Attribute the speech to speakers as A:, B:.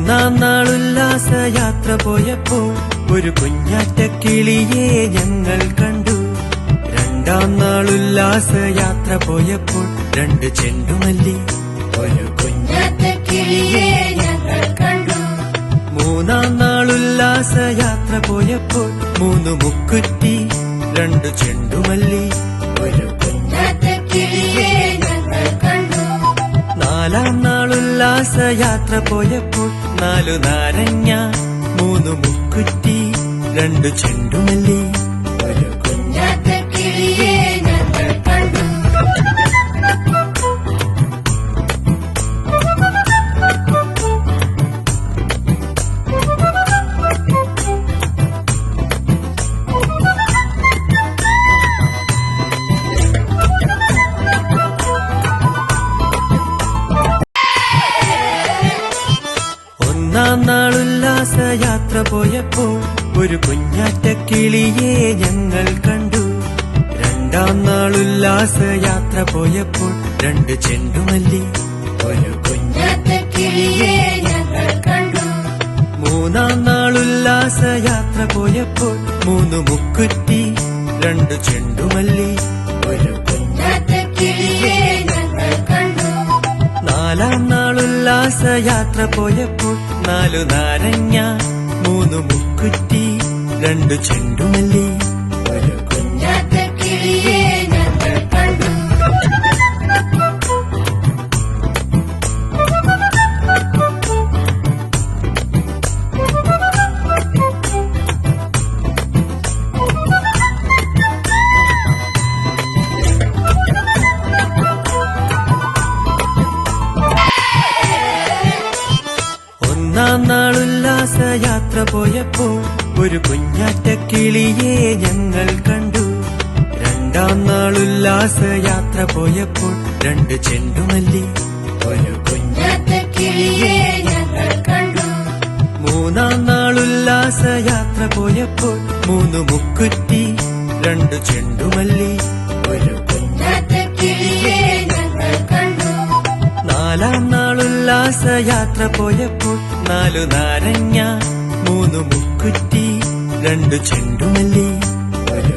A: ഒന്നാം നാൾ ഉല്ലാസയാത്ര പോയപ്പോൾ ഒരു കുഞ്ഞാറ്റ കിളിയെ ഞങ്ങൾ കണ്ടു. രണ്ടാം നാൾ ഉല്ലാസയാത്ര പോയപ്പോൾ രണ്ട് ചെണ്ടുമല്ലി ഒരു കുഞ്ഞാറ്റ കിളിയെ ഞങ്ങൾ കണ്ടു. മൂന്നാം നാൾ ഉല്ലാസയാത്ര പോയപ്പോൾ മൂന്ന് മുക്കുറ്റി രണ്ട് ചെണ്ടുമല്ലി ഒരു കുഞ്ഞാറ്റ കിളിയെ ഞങ്ങൾ കണ്ടു. നാലാം നാൾ ഉല്ലാസയാത്ര പോയപ്പോൾ നാലു നാരങ്ങ മൂന്ന് മുക്കുറ്റി രണ്ട് ചെണ്ടുമല്ലി ഒരു കുഞ്ഞാറ്റ കിളിയെ ഞങ്ങൾ കണ്ടു. ഒന്നാം നാൾ ഉല്ലാസയാത്ര പോയപ്പോൾ ഒരു കുഞ്ഞാറ്റ കിളിയെ ഞങ്ങൾ കണ്ടു. രണ്ടാം നാൾ ഉല്ലാസയാത്ര പോയപ്പോൾ രണ്ട് ചെണ്ടുമല്ലി ഒരു കുഞ്ഞാറ്റ കിളിയെ ഞങ്ങൾ കണ്ടു. മൂന്നാം നാൾ ഉല്ലാസയാത്ര പോയപ്പോൾ മൂന്ന് മുക്കുറ്റി രണ്ട് ചെണ്ടുമല്ലി ഒരു കുഞ്ഞാറ്റ കിളിയെ ഞങ്ങൾ കണ്ടു. നാലാം നാൾ ഉല്ലാസയാത്ര പോയപ്പോൾ നാലു നാരങ്ങ മൂന്ന് മുക്കുറ്റി രണ്ട് ചെണ്ടുമല്ലി ഒരു കുഞ്ഞാറ്റ കിളിയെ ഞങ്ങൾ കണ്ടു. ഒന്നാം നാൾ ഉല്ലാസയാത്ര പോയപ്പോൾ ഒരു കുഞ്ഞാറ്റ കിളിയെ ഞങ്ങൾ കണ്ടു. രണ്ടാം നാൾ ഉല്ലാസയാത്ര പോയപ്പോൾ രണ്ട് ചെണ്ടുമല്ലി ഒരു കുഞ്ഞാറ്റ കിളിയെ ഞങ്ങൾ കണ്ടു. മൂന്നാം നാൾ ഉല്ലാസയാത്ര പോയപ്പോൾ മൂന്ന് മുക്കുറ്റി രണ്ട് ചെണ്ടുമല്ലി ഒരു കുഞ്ഞാറ്റ കിളിയെ ഞങ്ങൾ കണ്ടു. നാലാം നാൾ ഉല്ലാസയാത്ര പോയപ്പോൾ നാലു നാരങ്ങ മൂന്ന് മുക്കുറ്റി രണ്ട് ചെണ്ടുമല്ലി ഒരു